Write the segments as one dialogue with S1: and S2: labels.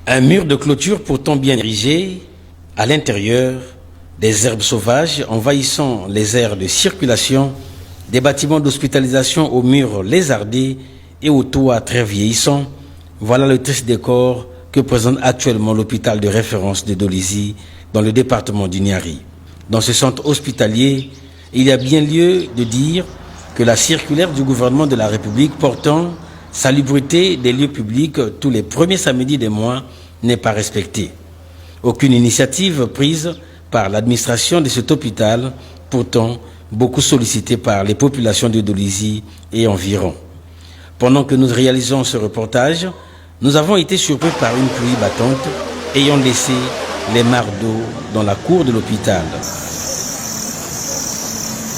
S1: Un mur de clôture pourtant bien érigé, à l'intérieur, des herbes sauvages envahissant les aires de circulation, des bâtiments d'hospitalisation aux murs lézardés et aux toits très vieillissants, voilà le triste décor que présente actuellement l'hôpital de référence de Dolisie dans le département du Niari. Dans ce centre hospitalier, il y a bien lieu de dire que la circulaire du gouvernement de la République portant salubrité des lieux publics tous les premiers samedis des mois n'est pas respectée. Aucune initiative prise par l'administration de cet hôpital, pourtant beaucoup sollicité par les populations de Dolisie et environ. Pendant que nous réalisons ce reportage, nous avons été surpris par une pluie battante ayant laissé les mares d'eau dans la cour de l'hôpital.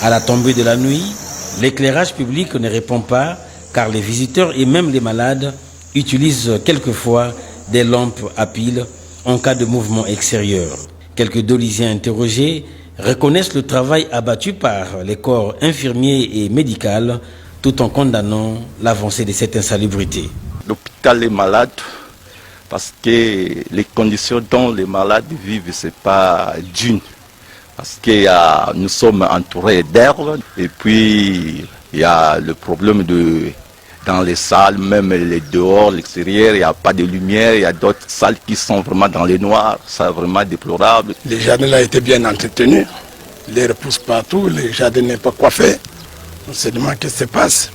S1: À la tombée de la nuit, l'éclairage public ne répond pas car les visiteurs et même les malades utilisent quelquefois des lampes à piles en cas de mouvement extérieur. Quelques Dolisiens interrogés reconnaissent le travail abattu par les corps infirmiers et médicaux tout en condamnant l'avancée de cette insalubrité.
S2: L'hôpital est malade parce que les conditions dont les malades vivent, ce n'est pas d'une. Parce que nous sommes entourés d'herbes et puis il y a le problème dans les salles, même les dehors, l'extérieur, il n'y a pas de lumière, il y a d'autres salles qui sont vraiment dans les noirs, c'est vraiment déplorable.
S3: Les jardins là étaient bien entretenus, les repousse partout, les jardins n'est pas coiffés. On se demande qu'est-ce qui se passe.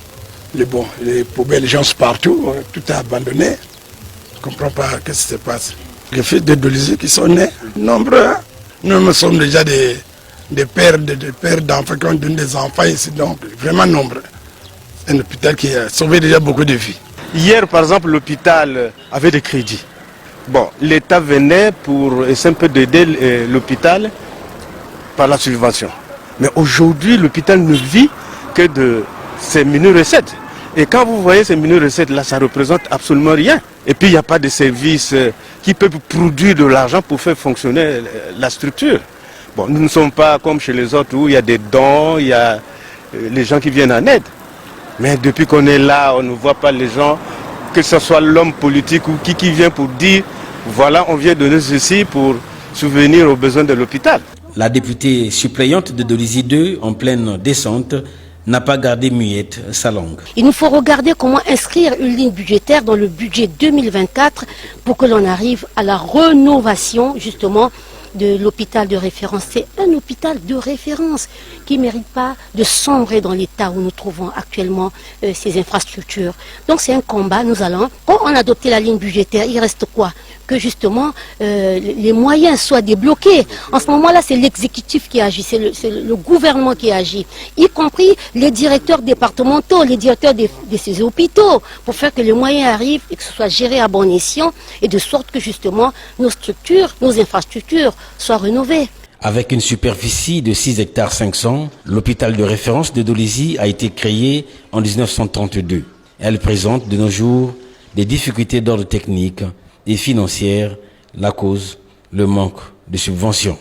S3: Les poubelles, les gens sont partout, tout est abandonné. On ne comprend pas qu'est-ce qui se passe. Les fils de Dolisie qui sont nés, nombreux. Nous sommes déjà des pères d'enfants qui ont donné des enfants ici, donc vraiment nombreux. C'est un hôpital qui a sauvé déjà beaucoup de vies.
S4: Hier, par exemple, l'hôpital avait des crédits. Bon, l'État venait pour essayer un peu d'aider l'hôpital par la subvention. Mais aujourd'hui, l'hôpital ne vit que de ces mini-recettes. Et quand vous voyez ces mini-recettes là, ça ne représente absolument rien. Et puis, il n'y a pas de service qui peut produire de l'argent pour faire fonctionner la structure. Bon, nous ne sommes pas comme chez les autres où il y a des dons, il y a les gens qui viennent en aide. Mais depuis qu'on est là, on ne voit pas les gens, que ce soit l'homme politique ou qui vient pour dire, voilà, on vient donner ceci pour subvenir aux besoins de l'hôpital.
S1: La députée suppléante de Dolisie 2, en pleine descente, n'a pas gardé muette sa langue.
S5: Il nous faut regarder comment inscrire une ligne budgétaire dans le budget 2024 pour que l'on arrive à la rénovation justement de l'hôpital de référence. C'est un hôpital de référence qui ne mérite pas de sombrer dans l'état où nous trouvons actuellement ces infrastructures. Donc c'est un combat, nous allons. Quand on a adopté la ligne budgétaire, il reste quoi? Que justement les moyens soient débloqués. En ce moment-là, c'est l'exécutif qui agit, c'est le gouvernement qui agit, y compris les directeurs départementaux, les directeurs de ces hôpitaux, pour faire que les moyens arrivent et que ce soit géré à bon escient et de sorte que justement nos structures, nos infrastructures soient rénovées.
S1: Avec une superficie de 6 hectares 500, l'hôpital de référence de Dolisie a été créé en 1932. Elle présente de nos jours des difficultés d'ordre technique et financière, la cause, le manque de subventions.